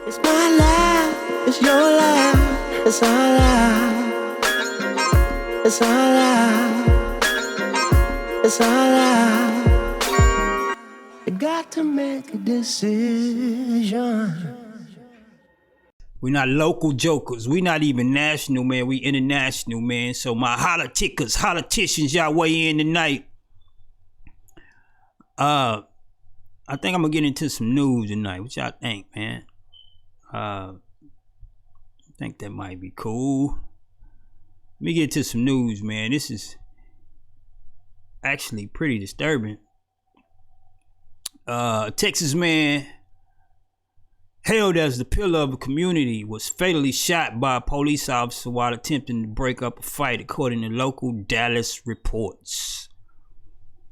It's my life, it's your life, it's our life, it's our life, it's our life. You got to make a decision. We're not local jokers. We not even national, man. We international, man. So my Holla-tics, Hollatics, y'all weigh in tonight. I think I'm gonna get into some news tonight. What y'all think, man? I think that might be cool. Let me get to some news, man. This is actually pretty disturbing. Texas man hailed as the pillar of a community was fatally shot by a police officer while attempting to break up a fight, according to local Dallas reports.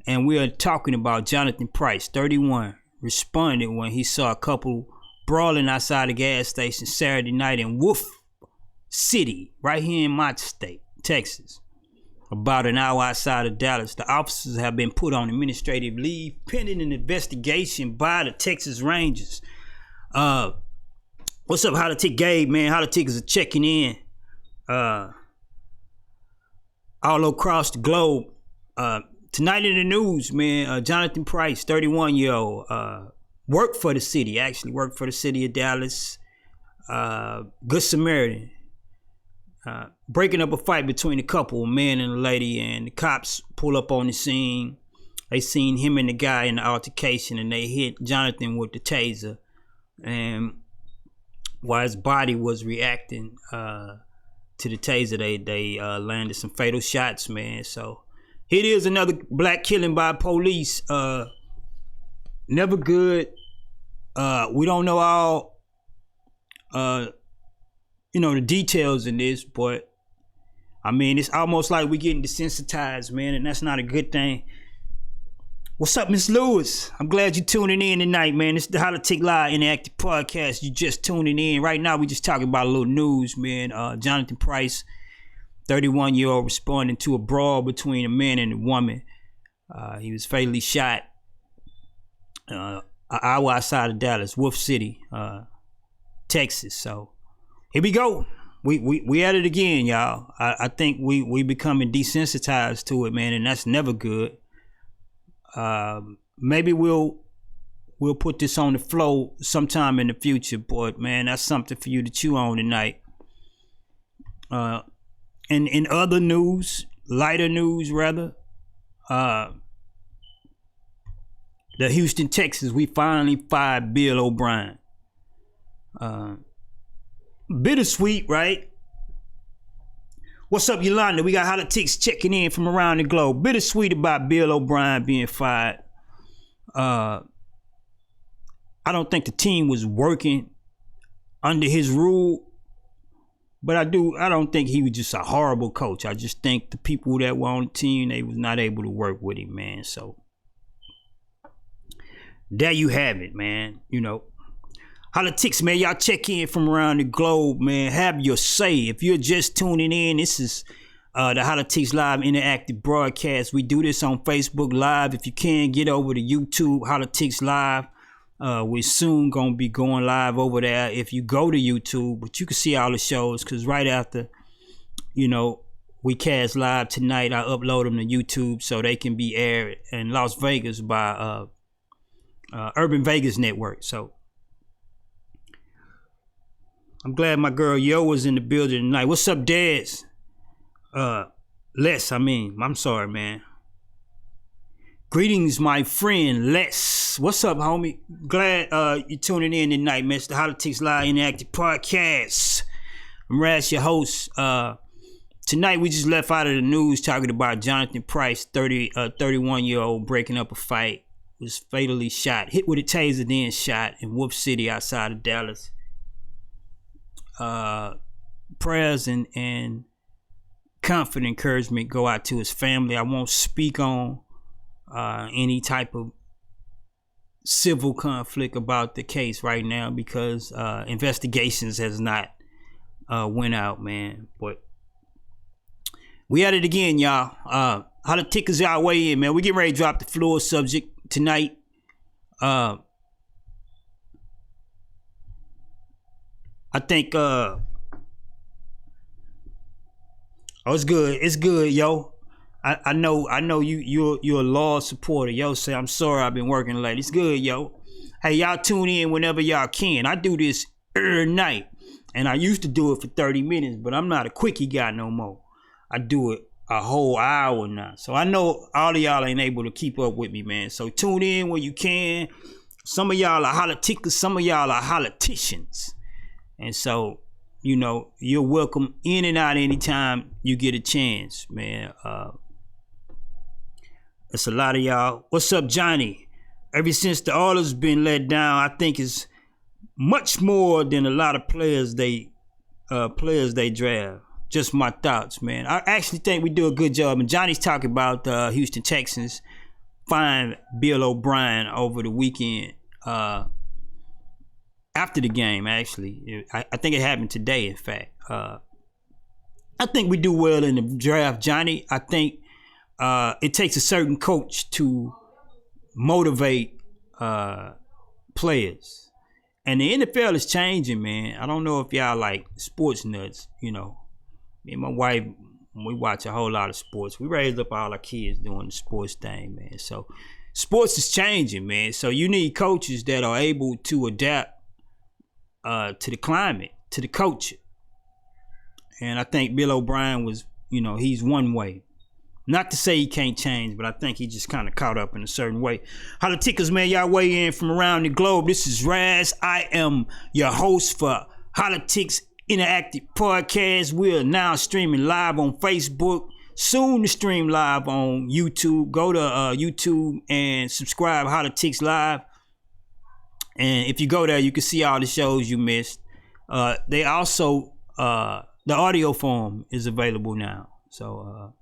And we are talking about Jonathan Price, 31, responded when he saw a couple brawling outside a gas station Saturday night in Wolf City, right here in my state, Texas, about an hour outside of Dallas. The officers have been put on administrative leave pending an investigation by the Texas Rangers. What's up, Holla-tics Gabe, man? Holla-tics are checking in all across the globe. Tonight in the news, man, Jonathan Price, 31-year-old, worked for the city of Dallas, Good Samaritan, breaking up a fight between a couple, a man and a lady, and the cops pull up on the scene. They seen him and the guy in the altercation, and they hit Jonathan with the taser. And while his body was reacting to the taser, they landed some fatal shots, man. So it is another black killing by police. Never good. We don't know all, the details in this, but I mean, it's almost like we're getting desensitized, man, and that's not a good thing. What's up, Miss Lewis? I'm glad you're tuning in tonight, man. It's the Holla-tics Live Interactive Podcast. You just tuning in. Right now, we just talking about a little news, man. Jonathan Price, 31-year-old, responding to a brawl between a man and a woman. He was fatally shot an hour outside of Dallas, Wolf City, Texas. So here we go. We at it again, y'all. I think we becoming desensitized to it, man, and that's never good. Maybe we'll put this on the flow sometime in the future, but man, that's something for you to chew on tonight. And in other news, lighter news rather, the Houston Texans, we finally fired Bill O'Brien. Bittersweet, right? What's up, Yolanda? We got Hollatics checking in from around the globe. Bittersweet about Bill O'Brien being fired. I don't think the team was working under his rule, but I don't think he was just a horrible coach. I just think the people that were on the team, they was not able to work with him, man. So there you have it, man. Hollatics, man, y'all check in from around the globe, man. Have your say. If you're just tuning in, this is the Hollatics Live Interactive Broadcast. We do this on Facebook Live. If you can, get over to YouTube, Hollatics Live. We're soon going to be going live over there if you go to YouTube. But you can see all the shows, because right after, we cast live tonight, I upload them to YouTube so they can be aired in Las Vegas by Urban Vegas Network. So I'm glad my girl Yo was in the building tonight. What's up, Dez? I'm sorry, man. Greetings, my friend, Les. What's up, homie? Glad you're tuning in tonight, man. It's the Hollatics Live Interactive Podcast. I'm Raz, your host. Tonight, we just left out of the news talking about Jonathan Price, 31-year-old, breaking up a fight. Was fatally shot. Hit with a taser, then shot in Wolf City outside of Dallas. Prayers and comfort and encouragement go out to his family. I won't speak on any type of civil conflict about the case right now because investigations has not went out, man. But we at it again, y'all. Holla-tics y'all way in, man. We getting ready to drop the floor subject tonight. I think oh, it's good. It's good, yo. I know you're a loyal supporter. Yo, say I'm sorry I've been working late. It's good, yo. Hey, y'all tune in whenever y'all can. I do this every night. And I used to do it for 30 minutes, but I'm not a quickie guy no more. I do it a whole hour now. So I know all of y'all ain't able to keep up with me, man. So tune in when you can. Some of y'all are Hollatics, some of y'all are Holliticians. And so, you know, you're welcome in and out anytime you get a chance, man. It's a lot of y'all. What's up, Johnny? Ever since the Oilers been let down, I think it's much more than a lot of players they draft. Just my thoughts, man. I actually think we do a good job. And Johnny's talking about the Houston Texans find Bill O'Brien over the weekend. After the game, actually. I think it happened today, in fact. I think we do well in the draft, Johnny. I think it takes a certain coach to motivate players. And the NFL is changing, man. I don't know if y'all like sports nuts, you know. Me and my wife, we watch a whole lot of sports. We raised up all our kids doing the sports thing, man. So sports is changing, man. So you need coaches that are able to adapt to the climate, to the culture. And I think Bill O'Brien was, you know, he's one way. Not to say he can't change, but I think he just kind of caught up in a certain way. Holla-tics, man, y'all weigh in from around the globe. This is Raz. I am your host for Hollatics Interactive Podcast. We are now streaming live on Facebook. Soon to stream live on YouTube. Go to YouTube and subscribe Hollatics Live. And if you go there, you can see all the shows you missed. They also, the audio form is available now. So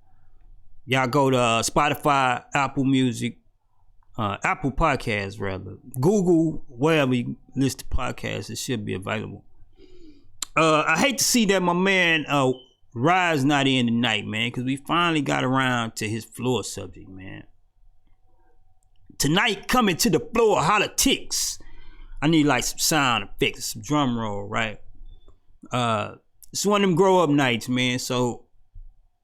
y'all go to Spotify, Apple Music, Apple Podcasts rather. Google, wherever you list the podcasts, it should be available. I hate to see that my man Rise not in tonight, man, because we finally got around to his floor subject, man. Tonight, coming to the floor, Hollatics. I need like some sound effects, some drum roll, right? It's one of them grow up nights, man. So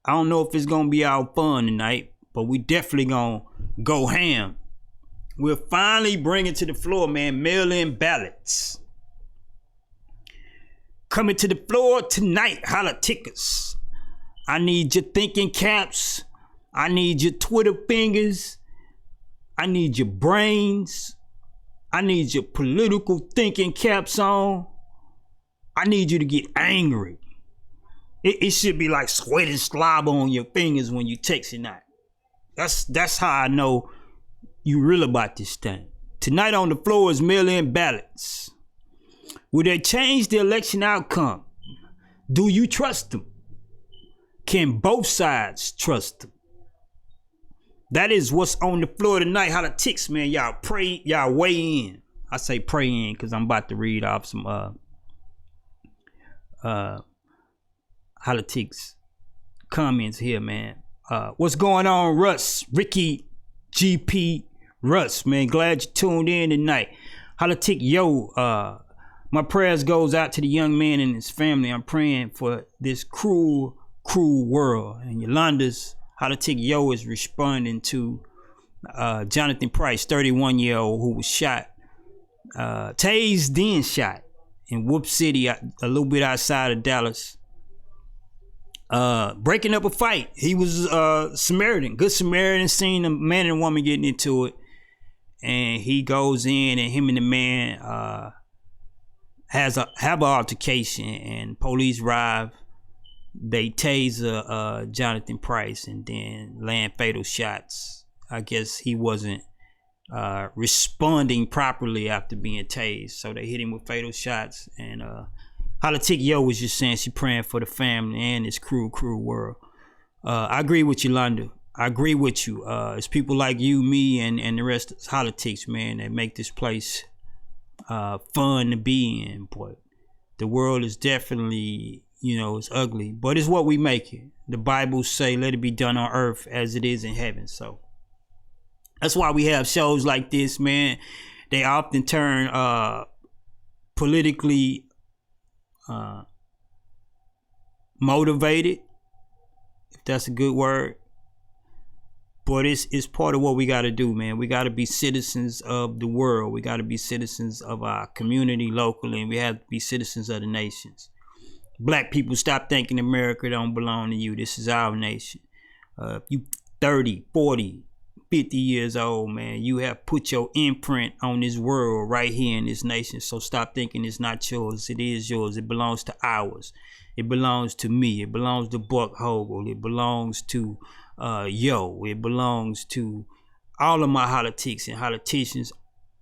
I don't know if it's gonna be our fun tonight, but we definitely gonna go ham. We're finally bringing to the floor, man, mail-in ballots. Coming to the floor tonight, Hollatics. I need your thinking caps. I need your Twitter fingers. I need your brains. I need your political thinking caps on. I need you to get angry. It should be like sweat and slobber on your fingers when you text it out. That's how I know you real about this thing. Tonight on the floor is mail-in ballots. Will they change the election outcome? Do you trust them? Can both sides trust them? That is what's on the floor tonight. Hollatics, man. Y'all pray, y'all weigh in. I say pray in because I'm about to read off some Hollatics comments here, man. What's going on, Russ? Ricky GP Russ, man. Glad you tuned in tonight. Hollatic, yo, my prayers goes out to the young man and his family. I'm praying for this cruel world. And Yolanda's Hollatic Yo is responding to Jonathan Price, 31-year-old, who was shot, tased, then shot in Whoop City, a little bit outside of Dallas. Breaking up a fight. He was Samaritan, good Samaritan, seen a man and a woman getting into it. And he goes in and him and the man have an altercation, and police arrive. They taser Jonathan Price and then land fatal shots. I guess he wasn't responding properly after being tased, so they hit him with fatal shots. And Hollatic Yo was just saying she praying for the family and this cruel world. I agree with you, Londa. I agree with you. It's people like you, me, and the rest of Hollatics, man, that make this place fun to be in. But the world is definitely, it's ugly, but it's what we make it. The Bible say, let it be done on earth as it is in heaven. So that's why we have shows like this, man. They often turn politically motivated, if that's a good word. But it's part of what we got to do, man. We got to be citizens of the world. We got to be citizens of our community locally, and we have to be citizens of the nations. Black people, stop thinking America don't belong to you. This is our nation. You 30, 40, 50 years old, man, you have put your imprint on this world right here in this nation. So stop thinking it's not yours. It is yours. It belongs to ours. It belongs to me. It belongs to Buck Hogle. It belongs to Yo. It belongs to all of my Hollatics and politicians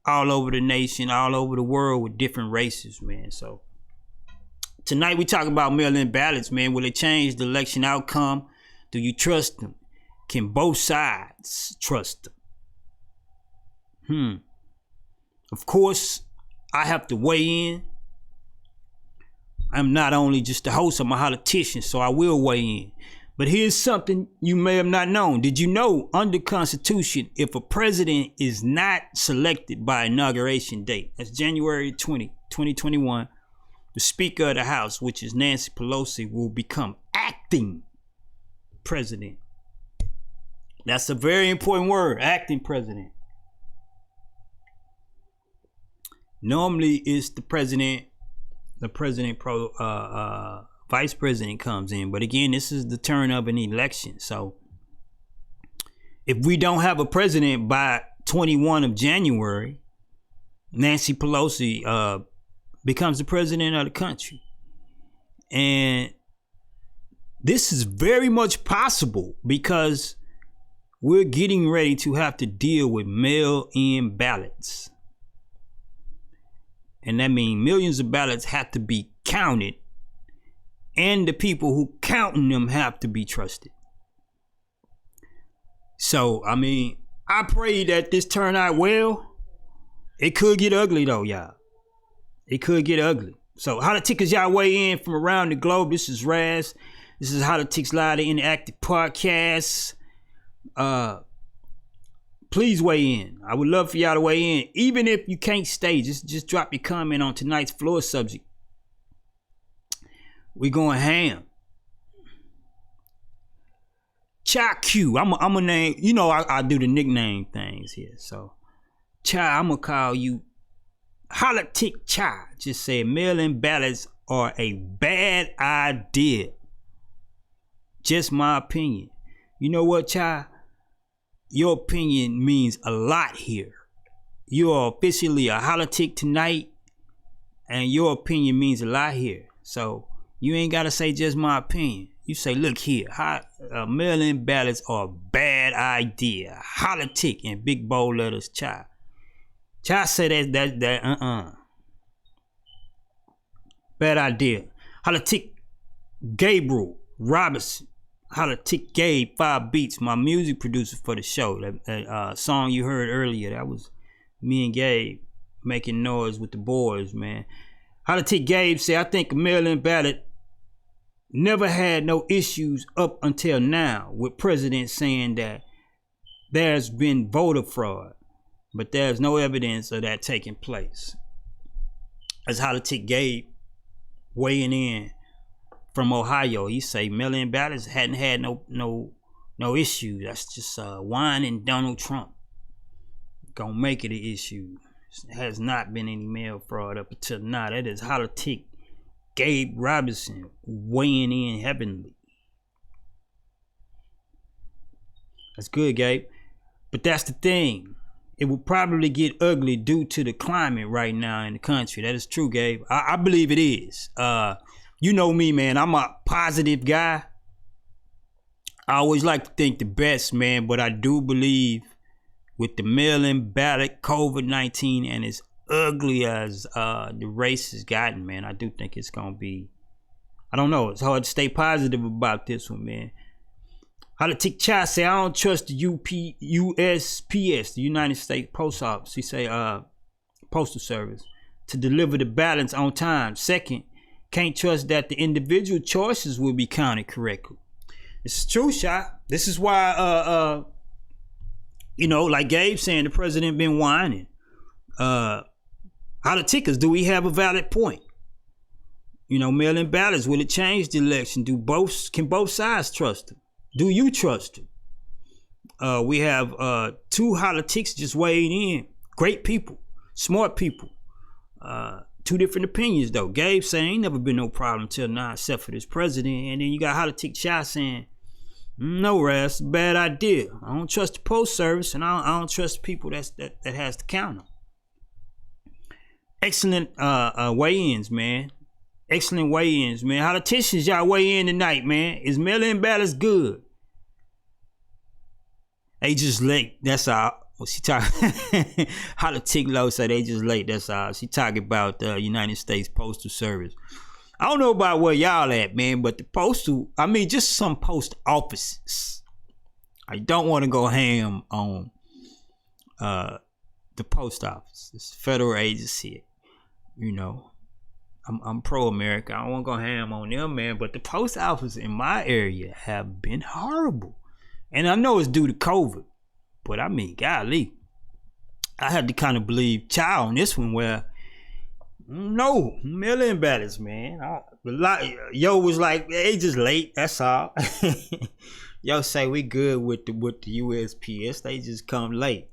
all over the nation, all over the world with different races, man. So tonight we talk about mail-in ballots, man. Will it change the election outcome? Do you trust them? Can both sides trust them? Of course, I have to weigh in. I'm not only just the host, I'm a politician, so I will weigh in. But here's something you may have not known. Did you know under Constitution, if a president is not selected by inauguration date, that's January 20, 2021, the Speaker of the House, which is Nancy Pelosi, will become acting president. That's a very important word, acting president. Normally it's the vice president comes in. But again, this is the turn of an election. So if we don't have a president by 21 of January, Nancy Pelosi becomes the president of the country. And this is very much possible because we're getting ready to have to deal with mail-in ballots. And that means millions of ballots have to be counted, and the people who counting them have to be trusted. So, I mean, I pray that this turn out well. It could get ugly though, y'all. It could get ugly. So, Hollatics, y'all weigh in from around the globe. This is Raz. This is Hollatics Live, the Interactive Podcast. Please weigh in. I would love for y'all to weigh in. Even if you can't stay, just drop your comment on tonight's floor subject. We going ham. Cha Q. I'm a name. You know I do the nickname things here. So Cha, I'm gonna call you Hollatic Cha. Just say mail-in ballots are a bad idea. Just my opinion. You know what, Cha? Your opinion means a lot here. You are officially a Hollatic tonight, and your opinion means a lot here. So you ain't gotta say just my opinion. You say, look here, mail-in ballots are a bad idea. Hollatic in big bold letters, Cha. Cha say that bad idea. Hollatic Gabriel Robinson. Hollatic Gabe 5 Beats, my music producer for the show. That song you heard earlier, that was me and Gabe making noise with the boys, man. Hollatic Gabe said, I think a mail-in ballot never had no issues up until now, with presidents saying that there's been voter fraud, but there's no evidence of that taking place. As Hollatic Gabe weighing in from Ohio, he say mail-in ballots hadn't had no issue. That's just whining Donald Trump gonna make it an issue. There has not been any mail fraud up until now. That is Hollatic Gabe Robinson weighing in heavenly. That's good, Gabe. But that's the thing. It will probably get ugly due to the climate right now in the country. That is true, Gabe. I believe it is. You know me, man. I'm a positive guy. I always like to think the best, man. But I do believe with the mail-in ballot, COVID-19, and as ugly as the race has gotten, man, I do think it's going to be, I don't know. It's hard to stay positive about this one, man. Hollatic Cha say, I don't trust the USPS, the United States Post Office. He say, Postal Service, to deliver the ballots on time. Second, can't trust that the individual choices will be counted correctly. This is true, Cha. This is why, like Gabe saying, the president been whining. Hollatics, do we have a valid point? mail-in ballots, will it change the election? Can both sides trust them? Do you trust them? We have two Hollatics just weighing in. Great people, smart people. Two different opinions though. Gabe saying ain't never been no problem till now except for this president. And then you got Hollatic Chai saying, no, Raz, bad idea. I don't trust the post service, and I don't trust the people that has to count them. Excellent weigh-ins, man. Excellent weigh-ins, man. Politicians, y'all weigh in tonight, man. Is mail-in ballots good? They just late. That's all. Well, she talking. Hollatic Low say they just late. That's all. She talking about the United States Postal Service. I don't know about where y'all at, man, but just some post offices. I don't want to go ham on the post office. It's a federal agency, I'm pro-America. I don't want to go ham on them, man, but the post office in my area have been horrible. And I know it's due to COVID, but I mean, golly, I had to kind of believe Chow on this one where, no, mail-in ballots, man. Yo was like, they just late, that's all. Yo say we good with the USPS, they just come late.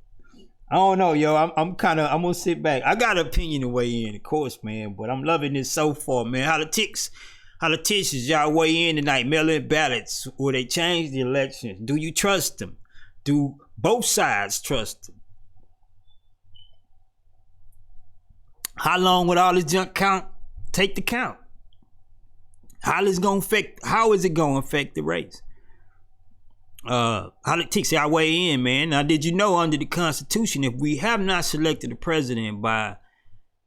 I don't know, yo. I'm gonna sit back. I got an opinion to weigh in, of course, man, but I'm loving this so far, man. Politicians, y'all weigh in tonight. Mail-in ballots, will they change the elections? Do you trust them? Do both sides trust them? How long would all this junk take to count? How is it gonna affect the race? Hollatics, y'all weigh in, man. Now, did you know under the Constitution, if we have not selected a president by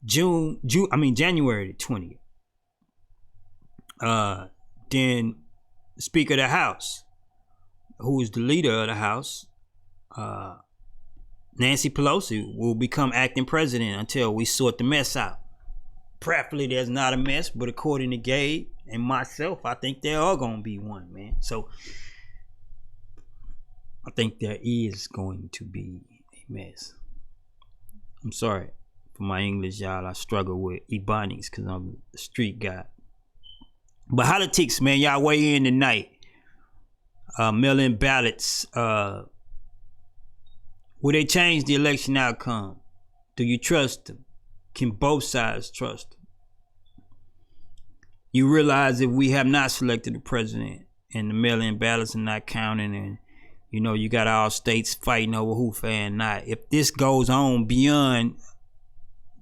January the 20th, then the Speaker of the House, who is the leader of the House, Nancy Pelosi, will become acting president until we sort the mess out. Preferably there's not a mess, but according to Gabe and myself, I think there are going to be one, man. So I think there is going to be a mess. I'm sorry for my English, y'all. I struggle with Ebonics because I'm a street guy. But Hollatics, man, y'all weigh in tonight. Mail-in ballots. Will they change the election outcome? Do you trust them? Can both sides trust them? You realize if we have not selected a president and the mail-in ballots are not counting, and you got all states fighting over who fair and not. If this goes on beyond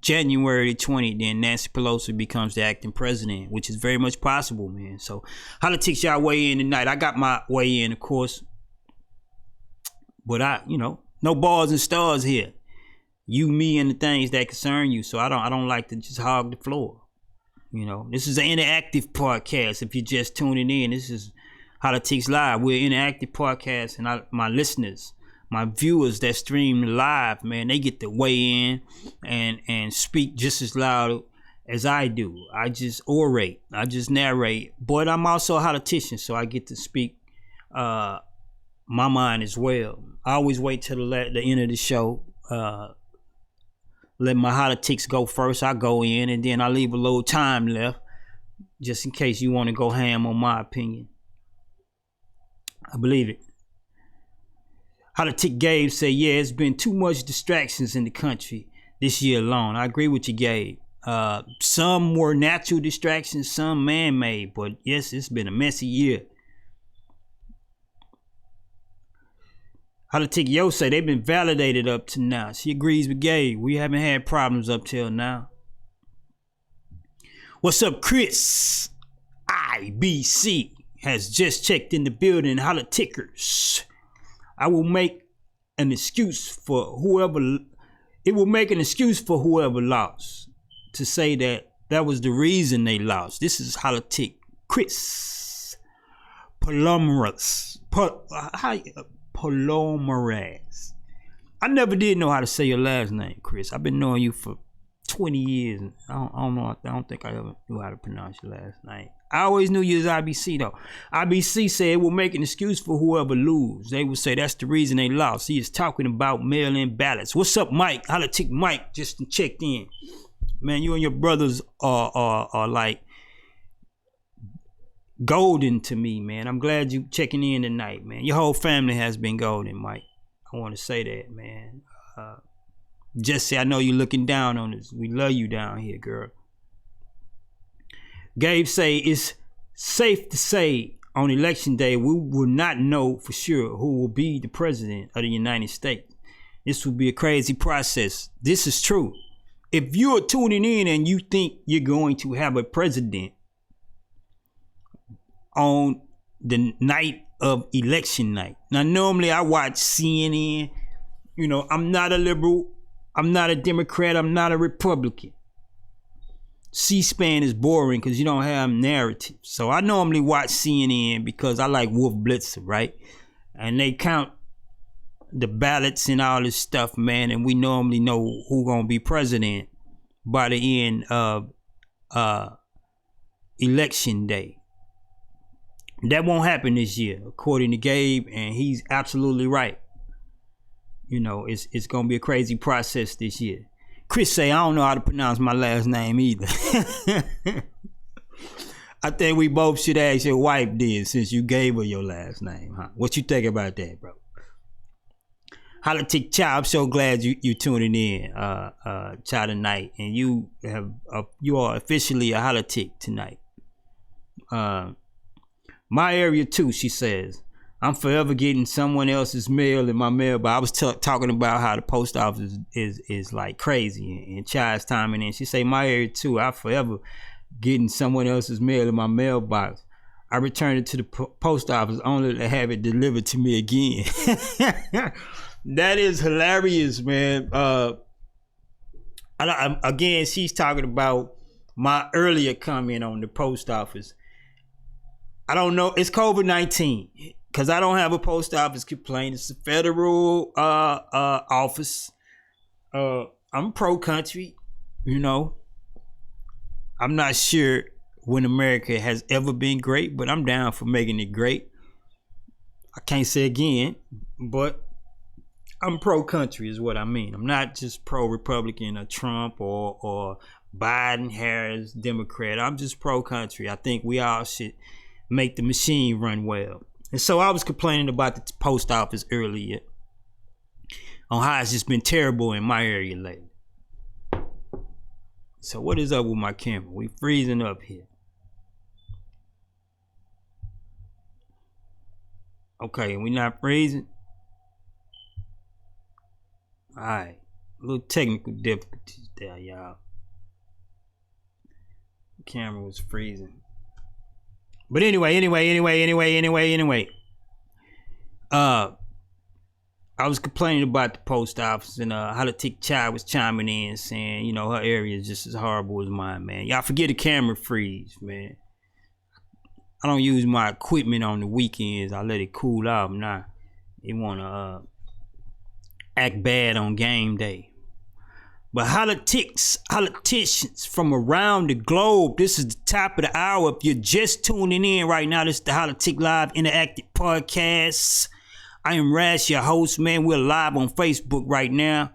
January 20th, then Nancy Pelosi becomes the acting president, which is very much possible, man. So, Hollatics, y'all weigh in tonight. I got my weigh in, of course. But no bars and stars here. You, me, and the things that concern you. So I don't like to just hog the floor. This is an interactive podcast. If you're just tuning in, this is Hollatics Live. We're an interactive podcast, and my listeners, my viewers that stream live, man, they get to weigh in and speak just as loud as I do. I just orate. I just narrate. But I'm also a Hollitician, so I get to speak my mind as well. I always wait till the end of the show. Let my Hollatics go first. I go in, and then I leave a little time left just in case you want to go ham on my opinion. I believe it. Hollatic Gabe said, yeah, it's been too much distractions in the country this year alone. I agree with you, Gabe. Some were natural distractions, some man-made, but yes, it's been a messy year. Hollatic Yo say they've been validated up to now. She agrees with Gabe. We haven't had problems up till now. What's up, Chris? IBC has just checked in the building. Hollatickers. It will make an excuse for whoever lost to say that was the reason they lost. This is Hollatic Chris Palomares. I never did know how to say your last name, Chris. I've been knowing you for 20 years. I don't know. I don't think I ever knew how to pronounce your last name. I always knew you as IBC though. IBC said it will make an excuse for whoever lose. They will say that's the reason they lost. He is talking about mail-in ballots. What's up, Mike? Hollatic Mike just checked in. Man, you and your brothers are like golden to me, man. I'm glad you checking in tonight, man. Your whole family has been golden, Mike. I want to say that, man. Jesse, I know you're looking down on us. We love you down here, girl. Gabe say it's safe to say on election day we will not know for sure who will be the president of the United States. This will be a crazy process. This is true. If you're tuning in and you think you're going to have a president on the night of election night. Now, normally I watch CNN. You know, I'm not a liberal. I'm not a Democrat. I'm not a Republican. C-SPAN is boring because you don't have narrative. So I normally watch CNN because I like Wolf Blitzer, right? And they count the ballots and all this stuff, man. And we normally know who's going to be president by the end of election day. That won't happen this year, according to Gabe, and he's absolutely right. You know, it's gonna be a crazy process this year. Chris say, I don't know how to pronounce my last name either. I think we both should ask your wife then, since you gave her your last name, huh? What you think about that, bro? Holla-tics Child, I'm so glad you tuning in, Child tonight, and you are officially a Holla-tic tonight. My area too, she says. I'm forever getting someone else's mail in my mailbox. I was talking about how the post office is like crazy, and Child's timing in. She say, my area too, I forever getting someone else's mail in my mailbox. I returned it to the post office only to have it delivered to me again. That is hilarious, man. Again, she's talking about my earlier comment on the post office. I don't know. It's COVID-19 because I don't have a post office complaint. It's a federal office. I'm pro-country, you know. I'm not sure when America has ever been great, but I'm down for making it great. I can't say again, but I'm pro-country is what I mean. I'm not just pro-Republican or Trump or Biden, Harris, Democrat. I'm just pro-country. I think we all should make the machine run well. And so I was complaining about the post office earlier on how it's just been terrible in my area lately. So what is up with my camera? We freezing up here. Okay, we not freezing? Alright. A little technical difficulties there, y'all. The camera was freezing. But anyway. I was complaining about the post office, and Holla-tics Child was chiming in saying, you know, her area is just as horrible as mine, man. Y'all forget the camera freeze, man. I don't use my equipment on the weekends. I let it cool off. Now, they want to act bad on game day. But Holla-ticians from around the globe, this is the top of the hour. If you're just tuning in right now, this is the Holla-tics Live Interactive Podcast. I am Rash, your host, man. We're live on Facebook right now.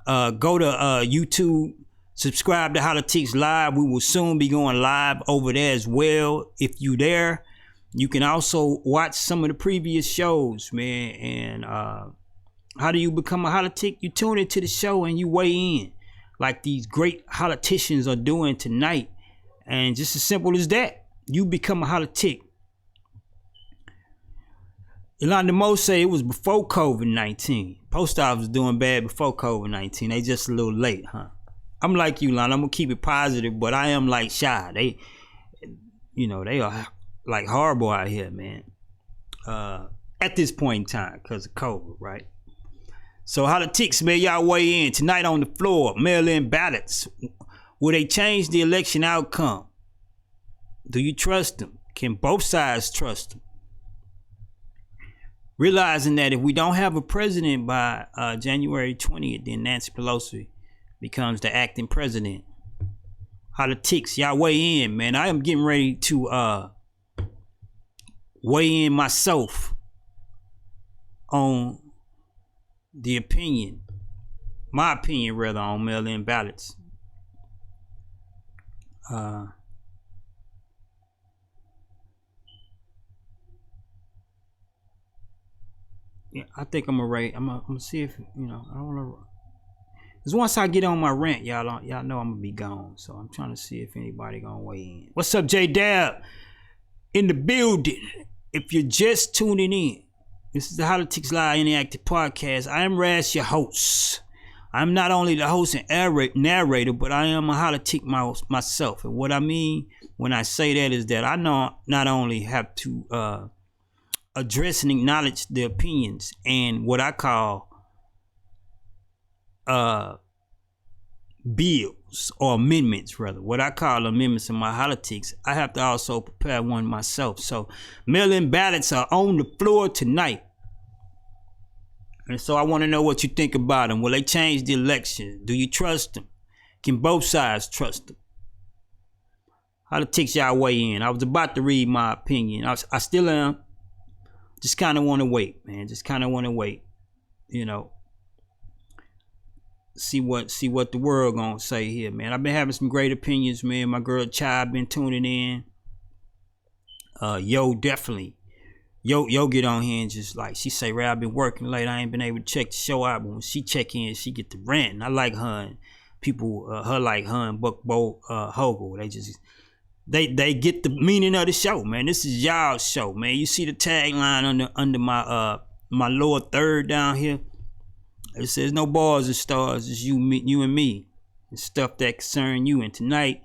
Go to YouTube, subscribe to Holla-tics Live. We will soon be going live over there as well. If you there, you can also watch some of the previous shows, man. And how do you become a Holla-tic? You tune into the show and you weigh in, like these great Holla-ticians are doing tonight. And just as simple as that, you become a Holla-tic. Yolanda Mo say it was before COVID-19. Post office was doing bad before COVID-19. They just a little late, huh? I'm like you, Yolanda. I'm going to keep it positive, but I am like shy. They are like horrible out here, man. At this point in time, because of COVID, right? So Holla-tics, man, y'all weigh in. Tonight on the floor, mail-in ballots. Will they change the election outcome? Do you trust them? Can both sides trust them? Realizing that if we don't have a president by January 20th, then Nancy Pelosi becomes the acting president. Holla-tics, y'all weigh in, man. I am getting ready to weigh in myself on the opinion, my opinion rather, on mail-in ballots. Yeah, I think I'm gonna rate. I'm gonna see if I don't wanna. Cause once I get on my rant, y'all know I'm gonna be gone. So I'm trying to see if anybody gonna weigh in. What's up, J Dab? In the building. If you're just tuning in, this is the Hollatics Live Interactive Podcast. I am Raz, your host. I'm not only the host and narrator, but I am a Hollatic myself. And what I mean when I say that is that I not only have to address and acknowledge the opinions and what I call bills or amendments, rather. What I call amendments in my Hollatics, I have to also prepare one myself. So mail-in ballots are on the floor tonight. And so I want to know what you think about them. Will they change the election? Do you trust them? Can both sides trust them? Hollatics, y'all weigh in. I was about to read my opinion. I still am. Just kind of want to wait, man. Just kind of want to wait. See what the world gonna say here, man. I've been having some great opinions, man. My girl Chai been tuning in. Yo, definitely. Yo get on here and just like she say, Ray, I've been working late. I ain't been able to check the show out, but when she check in, she get the rant. And I like her and people, her like her and Buckbo Hogle. They get the meaning of the show, man. This is y'all's show, man. You see the tagline under my lower third down here. It says no bars and stars, it's you and me. It's stuff that concern you. And tonight,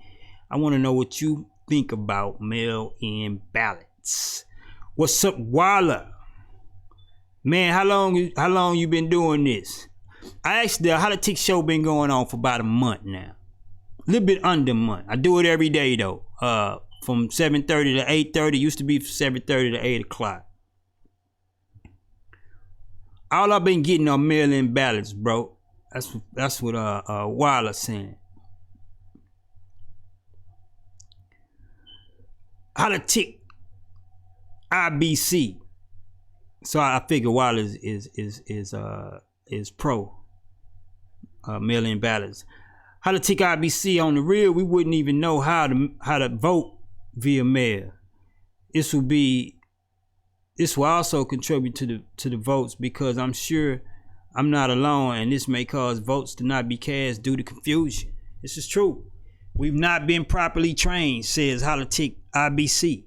I want to know what you think about mail-in ballots. What's up, Walla? Man, how long you been doing this? The Holla-tics show been going on for about a month now. A little bit under a month. I do it every day though. From 7:30 to 8:30. Used to be from 7:30 to 8 o'clock. All I've been getting are mail-in ballots, bro. That's what Walla saying. Holla-tics IBC. So I figure Walla is pro mail-in ballots. Holla-tics IBC on the real, we wouldn't even know how to vote via mail. This will also contribute to the votes because I'm sure I'm not alone, and this may cause votes to not be cast due to confusion. This is true. We've not been properly trained, says Holla-tics IBC.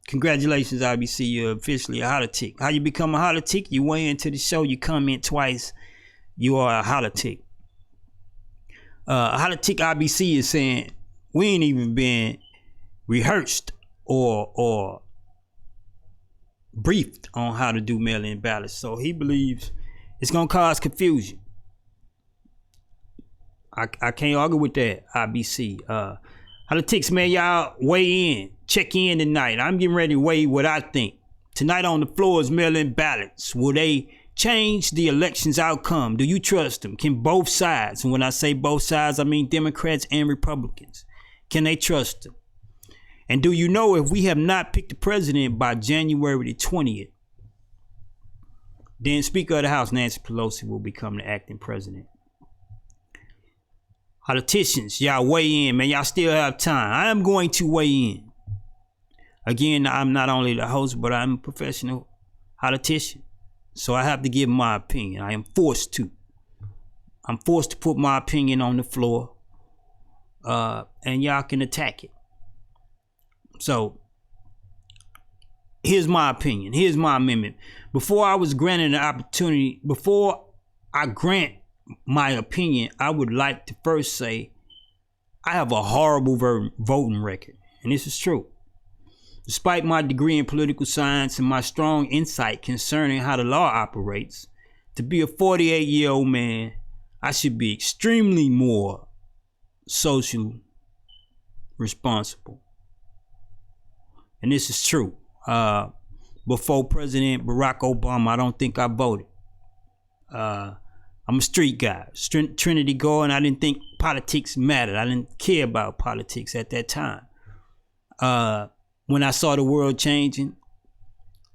Congratulations, IBC. You're officially a Holla-tic. How you become a Holla-tic? You weigh into the show, you comment twice, you are a Holla-tic. Holla-tic IBC is saying we ain't even been rehearsed or briefed on how to do mail-in ballots. So he believes it's gonna cause confusion. I can't argue with that, IBC. Holla-tics, man, y'all weigh in. Check in tonight. I'm getting ready to weigh what I think. Tonight on the floor is mail-in ballots. Will they change the election's outcome? Do you trust them? Can both sides, and when I say both sides, I mean Democrats and Republicans, can they trust them? And do you know if we have not picked the president by January the 20th, then Speaker of the House Nancy Pelosi will become the acting president? Politicians, y'all weigh in, man. Y'all still have time. I am going to weigh in. Again, I'm not only the host, but I'm a professional politician. So I have to give my opinion. I am forced to. I'm forced to put my opinion on the floor. And y'all can attack it. So here's my opinion. Here's my amendment. Before I grant my opinion, I would like to first say I have a horrible voting record. And this is true. Despite my degree in political science and my strong insight concerning how the law operates, to be a 48-year-old man, I should be extremely more socially responsible. And this is true. Before President Barack Obama, I don't think I voted. I'm a street guy, Trinity going. I didn't think politics mattered. I didn't care about politics at that time. When I saw the world changing,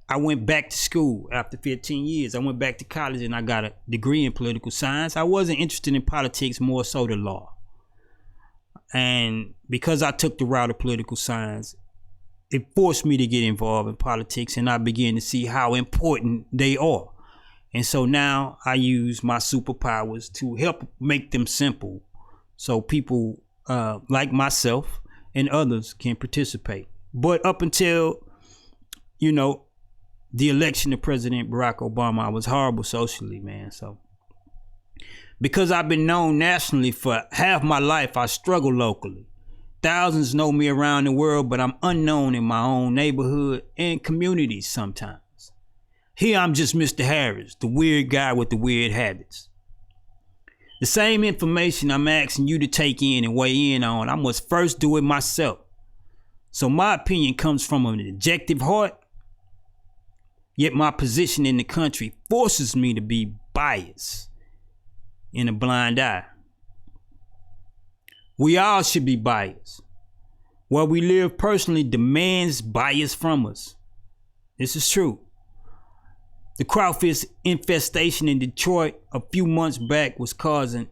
I went back to school after 15 years. I went back to college and I got a degree in political science. I wasn't interested in politics, more so the law. And because I took the route of political science, it forced me to get involved in politics, and I began to see how important they are. And so now I use my superpowers to help make them simple so people like myself and others can participate. But up until, the election of President Barack Obama, I was horrible socially, man. So because I've been known nationally for half my life, I struggle locally. Thousands know me around the world, but I'm unknown in my own neighborhood and communities sometimes. Here I'm just Mr. Harris, the weird guy with the weird habits. The same information I'm asking you to take in and weigh in on, I must first do it myself. So my opinion comes from an objective heart, yet my position in the country forces me to be biased in a blind eye. We all should be biased. Where we live personally demands bias from us. This is true. The crawfish infestation in Detroit a few months back was causing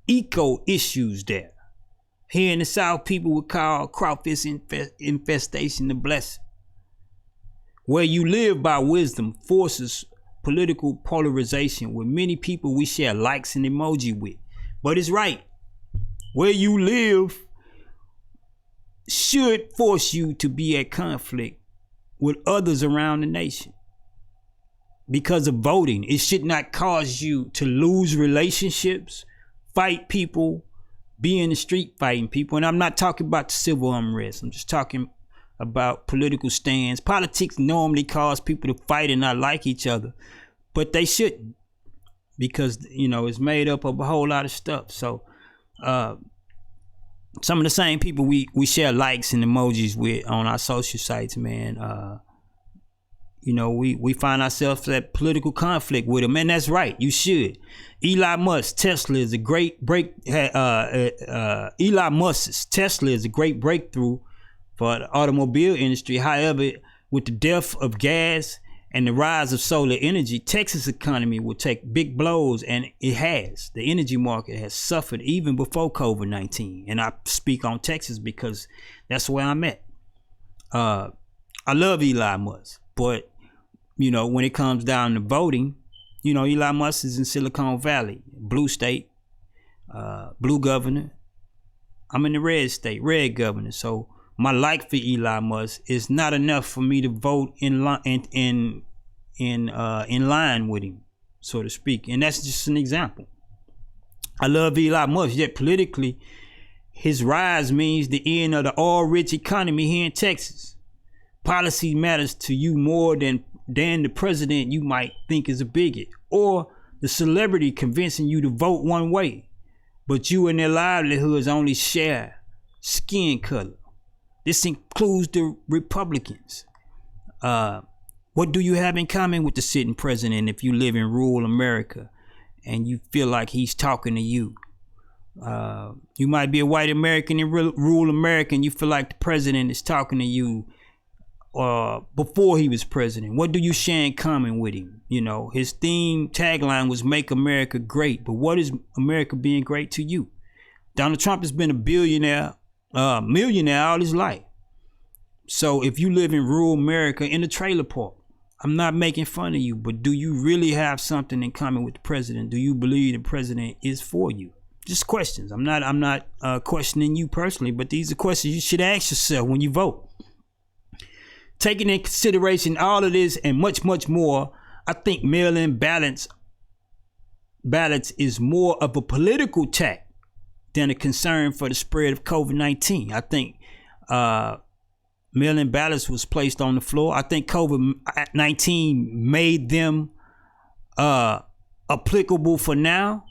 eco issues there. Here in the South, people would call crawfish infestation a blessing. Where you live by wisdom forces political polarization with many people we share likes and emoji with. But it's right. Where you live should force you to be at conflict with others around the nation. Because of voting, it should not cause you to lose relationships, fight people, be in the street fighting people. And I'm not talking about the civil unrest. I'm just talking about political stands. Politics normally cause people to fight and not like each other, but they shouldn't, because it's made up of a whole lot of stuff. So some of the same people we share likes and emojis with on our social sites, man, we find ourselves at political conflict with them, and that's right. You should. Elon Musk's Tesla is a great breakthrough for the automobile industry. However, with the death of gas and the rise of solar energy, Texas economy will take big blows, and it has. The energy market has suffered even before COVID-19. And I speak on Texas because that's where I'm at. I love Elon Musk, but when it comes down to voting, Elon Musk is in Silicon Valley, blue state, blue governor. I'm in the red state, red governor. So my like for Elon Musk is not enough for me to vote in line with him, so to speak. And that's just an example. I love Elon Musk, yet politically, his rise means the end of the oil-rich economy here in Texas. Policy matters to you more than the president you might think is a bigot, or the celebrity convincing you to vote one way, but you and their livelihoods only share skin color. This includes the Republicans. What do you have in common with the sitting president if you live in rural America and you feel like he's talking to you? You might be a white American in rural America and you feel like the president is talking to you before he was president. What do you share in common with him? His tagline was "Make America Great," but what is America being great to you? Donald Trump has been a millionaire all his life. So if you live in rural America in a trailer park, I'm not making fun of you, but do you really have something in common with the president? Do you believe the president is for you? Just questions. I'm not questioning you personally, but these are questions you should ask yourself when you vote. Taking in consideration all of this and much, much more, I think mail-in ballots is more of a political tack than a concern for the spread of COVID-19. I think mail-in ballots was placed on the floor. I think COVID-19 made them applicable for now,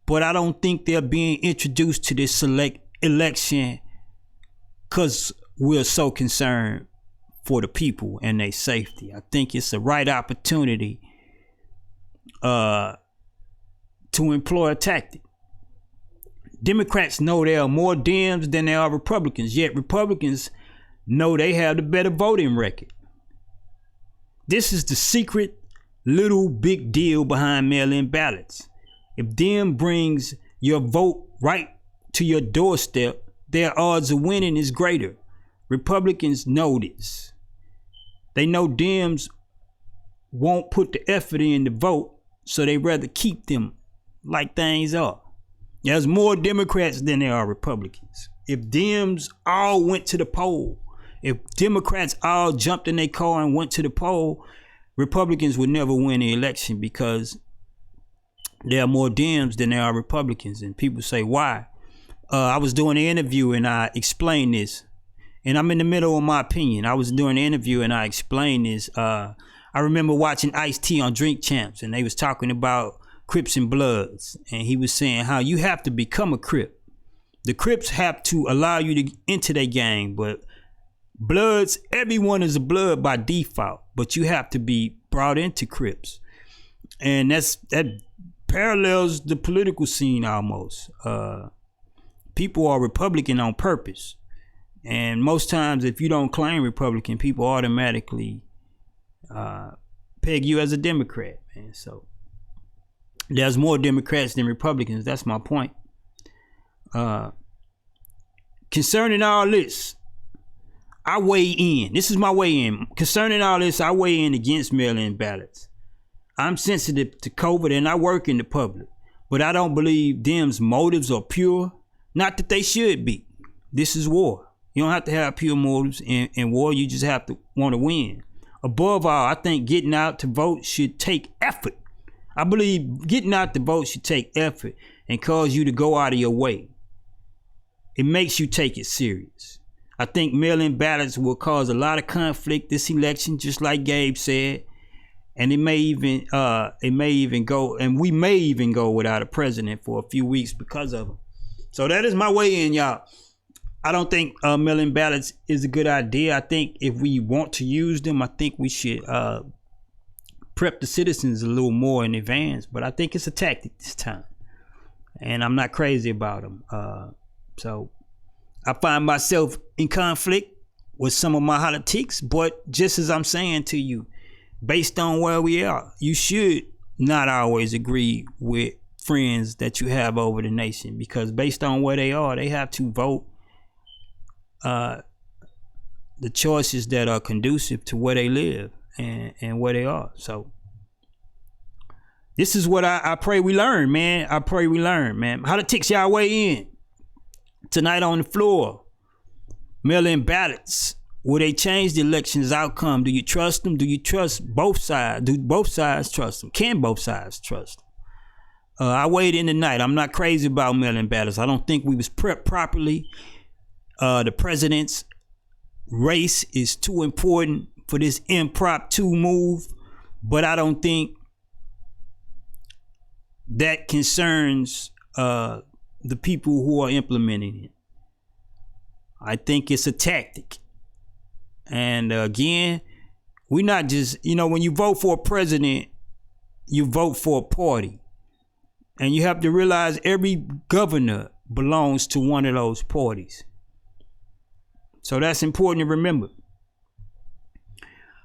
but I don't think they're being introduced to this select election because we're so concerned for the people and their safety. I think it's the right opportunity to employ a tactic. Democrats know there are more Dems than there are Republicans, yet Republicans know they have the better voting record. This is the secret little big deal behind mail-in ballots. If Dem brings your vote right to your doorstep, their odds of winning is greater. Republicans know this. They know Dems won't put the effort in to vote, So they rather keep them like things are. There's more Democrats than there are Republicans. If Dems all went to the poll, if Democrats all jumped in their car and went to the poll, Republicans would never win the election because there are more Dems than there are Republicans. And people say, why? I was doing an interview and I explained this. And I'm in the middle of my opinion. I was doing an interview and I explained this. I remember watching Ice-T on Drink Champs, and they was talking about Crips and Bloods. And he was saying how you have to become a Crip. The Crips have to allow you to enter their gang, but Bloods, everyone is a Blood by default, but you have to be brought into Crips. And that parallels the political scene almost. People are Republican on purpose. And most times, if you don't claim Republican, people automatically peg you as a Democrat, man. So there's more Democrats than Republicans. That's my point. Concerning all this, I weigh in. This is my weigh in. Concerning all this, I weigh in against mail-in ballots. I'm sensitive to COVID and I work in the public, but I don't believe Dems' motives are pure. Not that they should be. This is war. You don't have to have pure motives in war. You just have to want to win. Above all, I think getting out to vote should take effort. I believe getting out to vote should take effort and cause you to go out of your way. It makes you take it serious. I think mail-in ballots will cause a lot of conflict this election, just like Gabe said. And we may even go without a president for a few weeks because of them. So that is my way in, y'all. I don't think mail-in ballots is a good idea. I think if we want to use them, I think we should prep the citizens a little more in advance. But I think it's a tactic this time. And I'm not crazy about them. So I find myself in conflict with some of my Hollatics. But just as I'm saying to you, based on where we are, you should not always agree with friends that you have over the nation. Because based on where they are, they have to vote the choices that are conducive to where they live and where they are. So this is what I pray we learn, man. I pray we learn, man. Hollatics, y'all weigh in tonight on the floor. Mail-in ballots. Will they change the election's outcome? Do you trust them? Do you trust both sides? Do both sides trust them? Can both sides trust them? I weighed in tonight. I'm not crazy about mail-in ballots. I don't think we was prepped properly. The president's race is too important for this impromptu move, but I don't think that concerns the people who are implementing it. I think it's a tactic. And again, we're not just, when you vote for a president, you vote for a party. And you have to realize every governor belongs to one of those parties. So that's important to remember.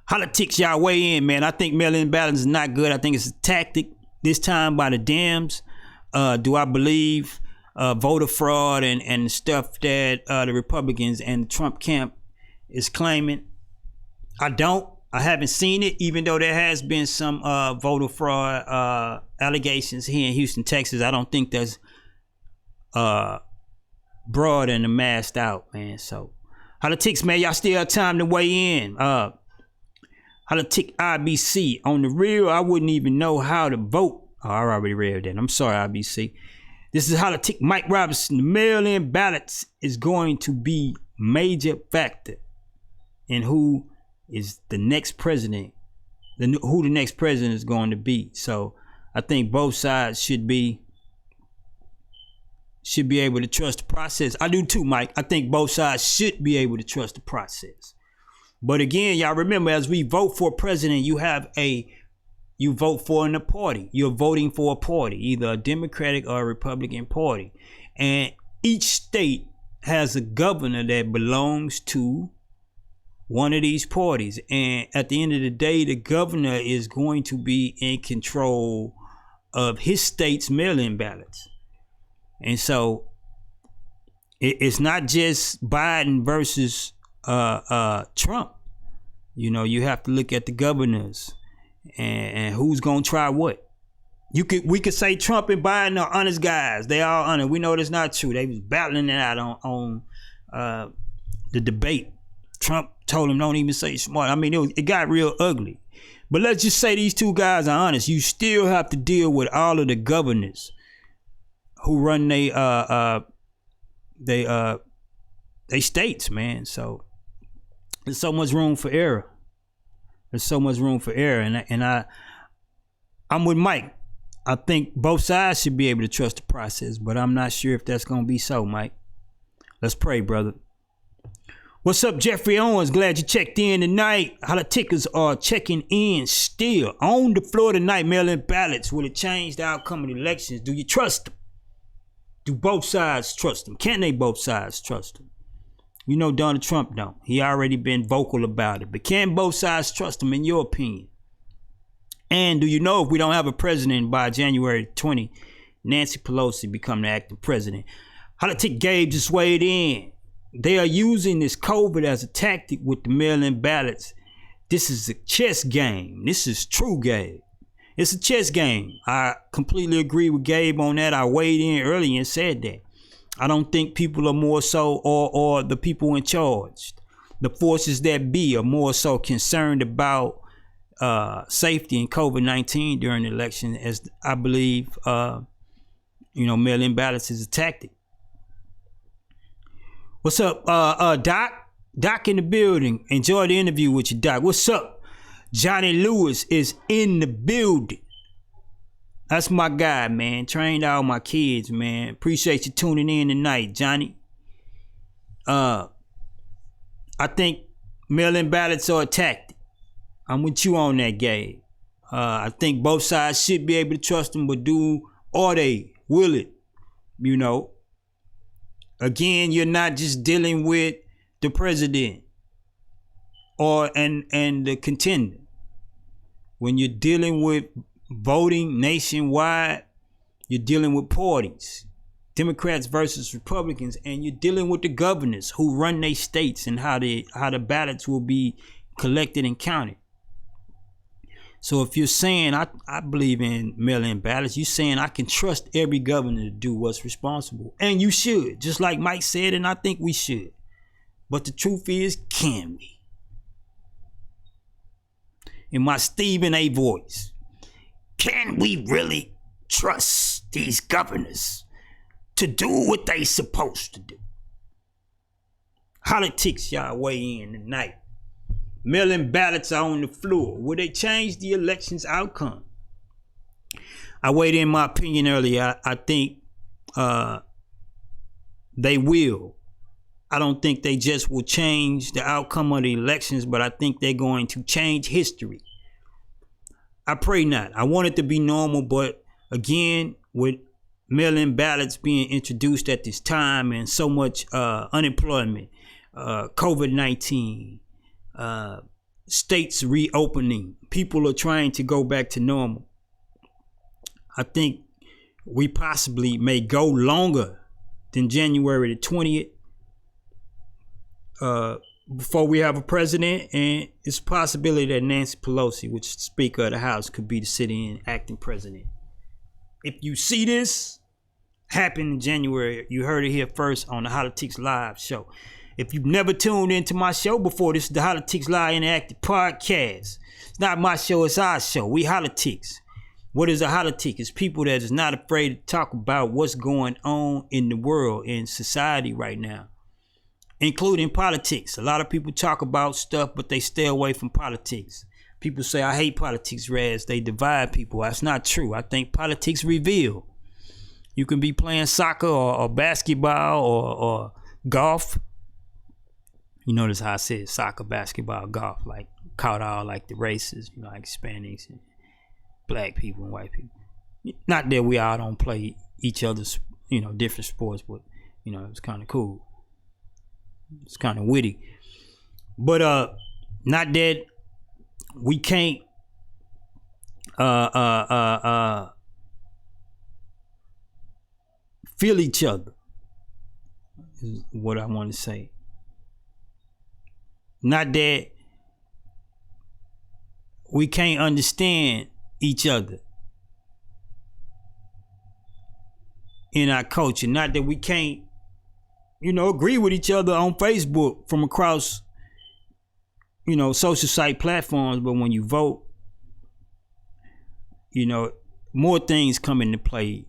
Hollatics, y'all weigh in, man. I think mail-in ballots is not good. I think it's a tactic this time by the Dems. Do I believe voter fraud and stuff that the Republicans and the Trump camp is claiming? I don't. I haven't seen it, even though there has been some voter fraud allegations here in Houston, Texas. I don't think that's broad and masked out, man. So Hollatics, man, y'all still have time to weigh in. Hollatic IBC. On the real, I wouldn't even know how to vote. Oh, I already read that. I'm sorry, IBC. This is Hollatic Mike Robinson. The mail-in ballots is going to be major factor in who is the next president, who the next president is going to be. So I think both sides should be able to trust the process. I do too, Mike. I think both sides should be able to trust the process. But again, y'all remember, as we vote for a president, you vote for in a party. You're voting for a party, either a Democratic or a Republican party. And each state has a governor that belongs to one of these parties. And at the end of the day, the governor is going to be in control of his state's mail-in ballots. And so it's not just Biden versus Trump. You have to look at the governors and who's going to try what. we could say Trump and Biden are honest guys. They all honest. We know that's not true. They was battling it out on the debate. Trump told him don't even say smart. I mean, it got real ugly. But let's just say these two guys are honest. You still have to deal with all of the governors who run they states, man. So there's so much room for error. There's so much room for error, and I'm with Mike. I think both sides should be able to trust the process, but I'm not sure if that's gonna be so, Mike. Let's pray, brother. What's up, Jeffrey Owens? Glad you checked in tonight. Holla-tics are checking in still. On the floor tonight, mail-in ballots. Will it change the outcome of the elections? Do you trust them? Do both sides trust them? Can they both sides trust them? You know Donald Trump don't. He already been vocal about it. But can both sides trust him, in your opinion? And do you know if we don't have a president by January 20, Nancy Pelosi become the acting president? Holla-tics Gabe just weighed in. They are using this COVID as a tactic with the mail-in ballots. This is a chess game. This is true, Gabe. It's a chess game. I completely agree with Gabe on that. I weighed in earlier and said that. I don't think people are more so, or the people in charge, the forces that be, are more so concerned about safety and COVID-19 during the election, as I believe, mail-in ballots is a tactic. What's up, Doc? Doc in the building. Enjoy the interview with you, Doc. What's up? Johnny Lewis is in the building. That's my guy, man. Trained all my kids, man. Appreciate you tuning in tonight, Johnny. I think mail-in ballots are a tactic. I'm with you on that, Gabe. I think both sides should be able to trust them, but will it? You know? Again, you're not just dealing with the president and the contender. When you're dealing with voting nationwide, you're dealing with parties, Democrats versus Republicans, and you're dealing with the governors who run their states and how the ballots will be collected and counted. So if you're saying I believe in mail-in ballots, you're saying I can trust every governor to do what's responsible. And you should, just like Mike said, and I think we should. But the truth is, can we? In my Stephen A. voice, can we really trust these governors to do what they supposed to do? Hollatics, y'all weigh in tonight. Mail-in ballots are on the floor. Will they change the election's outcome? I weighed in my opinion earlier. I think they will. I don't think they just will change the outcome of the elections, but I think they're going to change history. I pray not. I want it to be normal, but again, with mail-in ballots being introduced at this time and so much unemployment, COVID-19, states reopening, people are trying to go back to normal. I think we possibly may go longer than January the 20th before we have a president, and it's a possibility that Nancy Pelosi, which is the Speaker of the House, could be the sitting acting president. If you see this happen in January, you heard it here first on the Hollatics Live show. If you've never tuned into my show before, this is the Hollatics Live Interactive Podcast. It's not my show, it's our show. We Hollatics. What is a Hollatic? It's people that is not afraid to talk about what's going on in the world, in society right now, including politics. A lot of people talk about stuff, but they stay away from politics. People say, I hate politics, Raz. They divide people. That's not true. I think politics reveal. You can be playing soccer or basketball or golf. You notice how I said soccer, basketball, golf, like caught all like the races, like Hispanics and black people and white people. Not that we all don't play each other's, different sports, but, it's kind of cool. It's kind of witty. But not that we can't feel each other, is what I want to say. Not that we can't understand each other. in our culture. Not that we can't, agree with each other on Facebook from across, social site platforms, but when you vote, more things come into play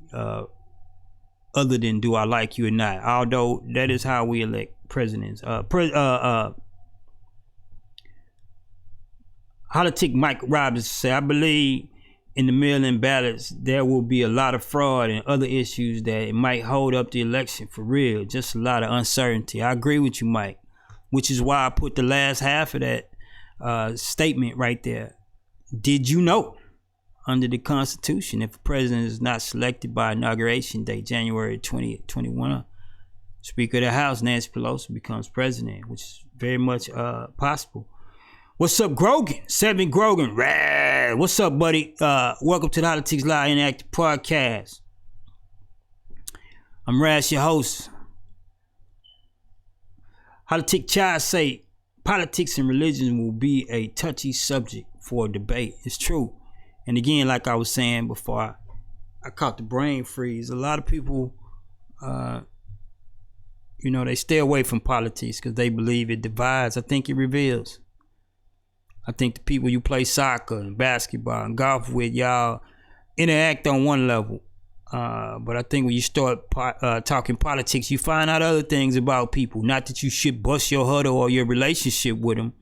other than do I like you or not. Although that is how we elect presidents. Holla-tics Mike Robbins said, I believe in the mail-in ballots there will be a lot of fraud and other issues that it might hold up the election for real. Just a lot of uncertainty. I agree with you, Mike, which is why I put the last half of that statement right there. Did you know, under the Constitution, if a president is not selected by inauguration day, January 2021, Speaker of the House, Nancy Pelosi, becomes president, which is very much possible. What's up, Grogan? Seven Grogan. Rad. What's up, buddy? Welcome to the Hollatics Live Interactive Podcast. I'm Raz, your host. Holla-tics Child say politics and religion will be a touchy subject for debate. It's true. And again, like I was saying before, I caught the brain freeze. A lot of people, they stay away from politics because they believe it divides. I think it reveals. I think the people you play soccer and basketball and golf with, y'all interact on one level. But I think when you start talking politics, you find out other things about people. Not that you should bust your huddle or your relationship with them.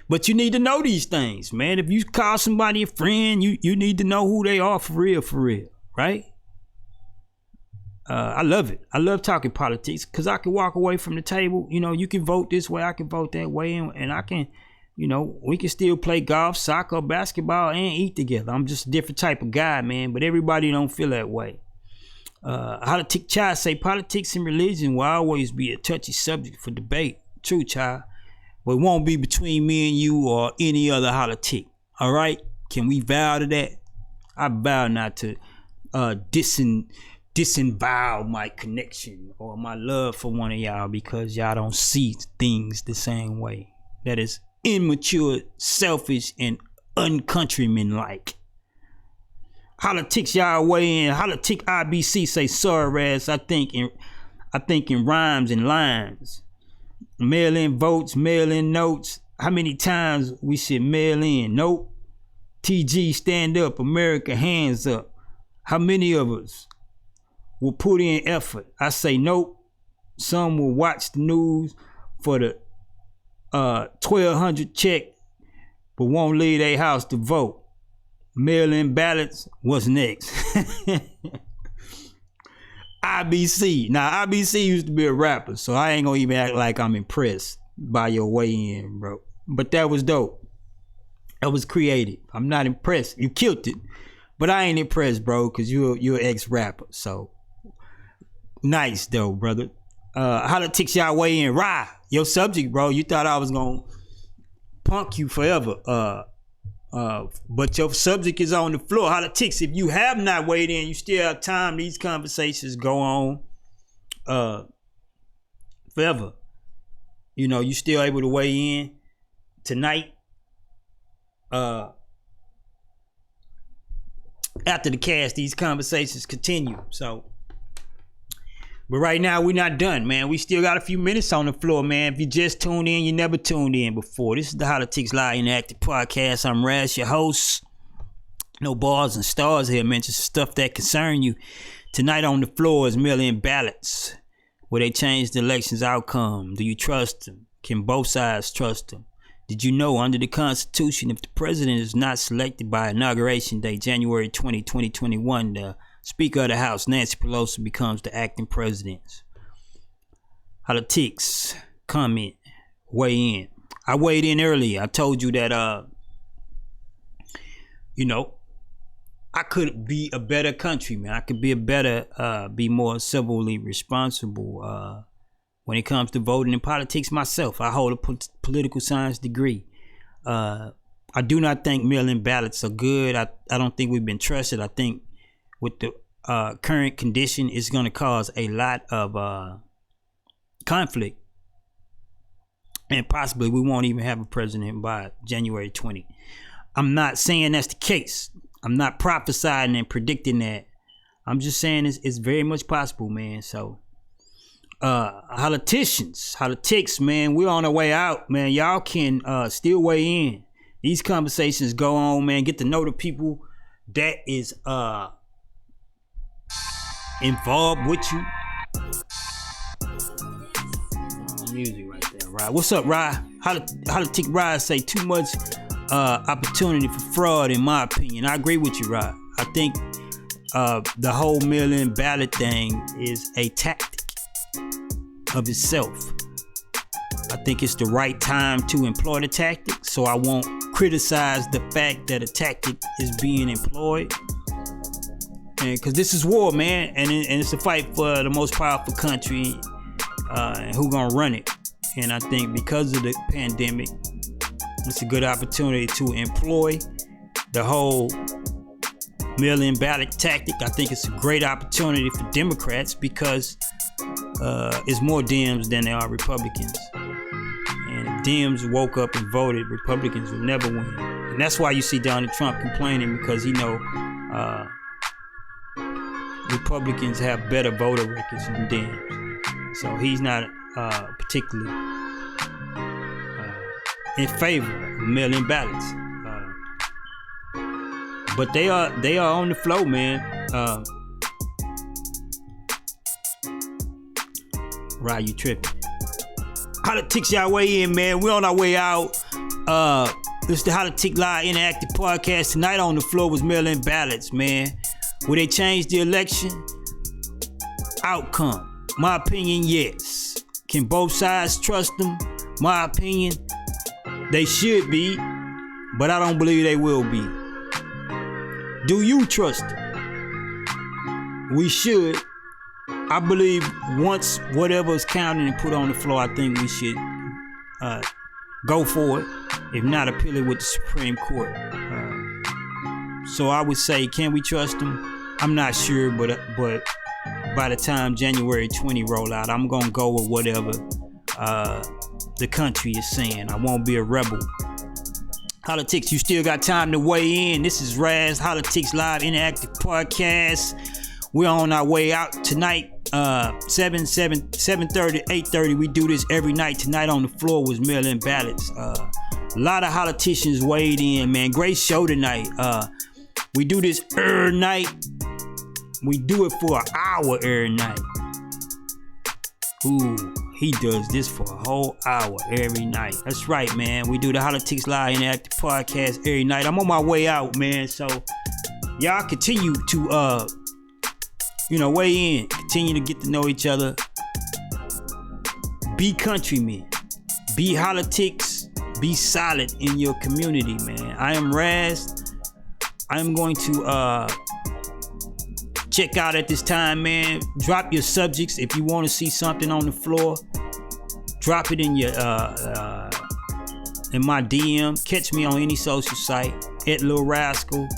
But you need to know these things, man. If you call somebody a friend, you need to know who they are for real, right? I love it. I love talking politics because I can walk away from the table. You can vote this way, I can vote that way, and I can, we can still play golf, soccer, basketball, and eat together. I'm just a different type of guy, man, but everybody don't feel that way. Holla-tics Child say politics and religion will always be a touchy subject for debate. True, child. But it won't be between me and you or any other Holla-tic. All right? Can we vow to that? I vow not to disavow my connection or my love for one of y'all because y'all don't see things the same way. That is immature, selfish, and uncountryman-like. Holla-tics y'all weigh in. Holla-tics IBC say sorry, Raz. I think in rhymes and lines. Mail-in votes, mail-in notes. How many times we should mail in? Nope. TG, stand up. America, hands up. How many of us will put in effort? I say nope. Some will watch the news for the 1,200 check, but won't leave their house to vote. Mail-in ballots, what's next? IBC. Now, IBC used to be a rapper, so I ain't gonna even act like I'm impressed by your weigh-in, bro. But that was dope. That was creative. I'm not impressed. You killed it. But I ain't impressed, bro, because you're an ex-rapper. So, nice, though, brother. Holla-tics y'all weigh in. Rah! Your subject, bro. You thought I was gonna punk you forever. But your subject is on the floor. Holla-tics, if you have not weighed in, you still have time. These conversations go on forever. You still able to weigh in tonight. After the cast, these conversations continue. But right now, we're not done, man. We still got a few minutes on the floor, man. If you just tuned in, you never tuned in before. This is the Hollatics Live Interactive Podcast. I'm Raz, your host. No bars and stars here, man. Just stuff that concern you. Tonight on the floor is mail-in ballots. Will they change the election's outcome? Do you trust them? Can both sides trust them? Did you know under the Constitution, if the president is not selected by inauguration day, January 20, 2021, the Speaker of the House, Nancy Pelosi, becomes the acting president? Holla-tics, comment, weigh in. I weighed in earlier. I told you that, I could be a better countryman. I could be be more civilly responsible when it comes to voting in politics myself. I hold a political science degree. I do not think mail-in ballots are good. I don't think we've been trusted. I think with the current condition, it's going to cause a lot of conflict. And possibly we won't even have a president by January 20. I'm not saying that's the case. I'm not prophesying and predicting that. I'm just saying it's very much possible, man. So, Hollatics, man, we're on our way out, man. Y'all can still weigh in. These conversations go on, man. Get to know the people that is involved with you. Music right there, Rod. What's up, Rod? Holla-tics Rod say too much opportunity for fraud, in my opinion. I agree with you, Rod. I think the whole mail-in ballot thing is a tactic of itself. I think it's the right time to employ the tactic, so I won't criticize the fact that a tactic is being employed. And because this is war, man, and it's a fight for the most powerful country, and who gonna run it. And I think because of the pandemic, it's a good opportunity to employ the whole mail-in ballot tactic. I think it's a great opportunity for Democrats because it's more Dems than there are Republicans. And if Dems woke up and voted, Republicans would never win. And that's why you see Donald Trump complaining, because he know Republicans have better voter records than Dems. So he's not particularly in favor of mail-in ballots. But they are on the flow, man. Right, you tripping. Hollatics, y'all way in, man. We're on our way out. This is the Hollatics Live Interactive Podcast. Tonight on the floor was mail-in ballots, man. Will they change the election outcome? My opinion, yes. Can both sides trust them? My opinion, they should be, but I don't believe they will be. Do you trust them? We should. I believe once whatever is counted and put on the floor, I think we should go for it. If not, appeal it with the Supreme Court. So I would say, can we trust them? I'm not sure, but by the time January 20 roll out, I'm gonna go with whatever the country is saying. I won't be a rebel. Hollatics, you still got time to weigh in. This is Raz, Hollatics Live Interactive Podcast. We're on our way out tonight, 7:30, 8:30. We do this every night. Tonight on the floor was mail-in ballots. A lot of politicians weighed in, man. Great show tonight. We do this every night. We do it for an hour every night. Ooh, he does this for a whole hour every night. That's right, man. We do the Hollatics Live Interactive Podcast every night. I'm on my way out, man. So y'all continue to weigh in. Continue to get to know each other. Be countrymen. Be Hollatics. Be solid in your community, man. I am Raz. I am going to check out at this time, man. Drop your subjects if you want to see something on the floor. Drop it in your in my DM. Catch me on any social site at Lil Rascal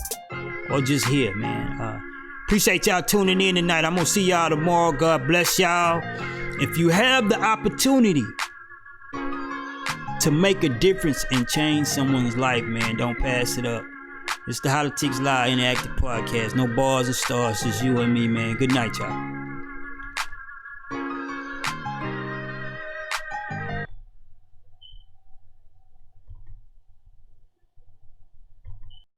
or just here, man. Appreciate y'all tuning in tonight. I'm gonna see y'all tomorrow. God bless y'all. If you have the opportunity to make a difference and change someone's life, man, don't pass it up. It's the Hollatics Live Interactive Podcast. No bars or stars, just you and me, man. Good night, y'all.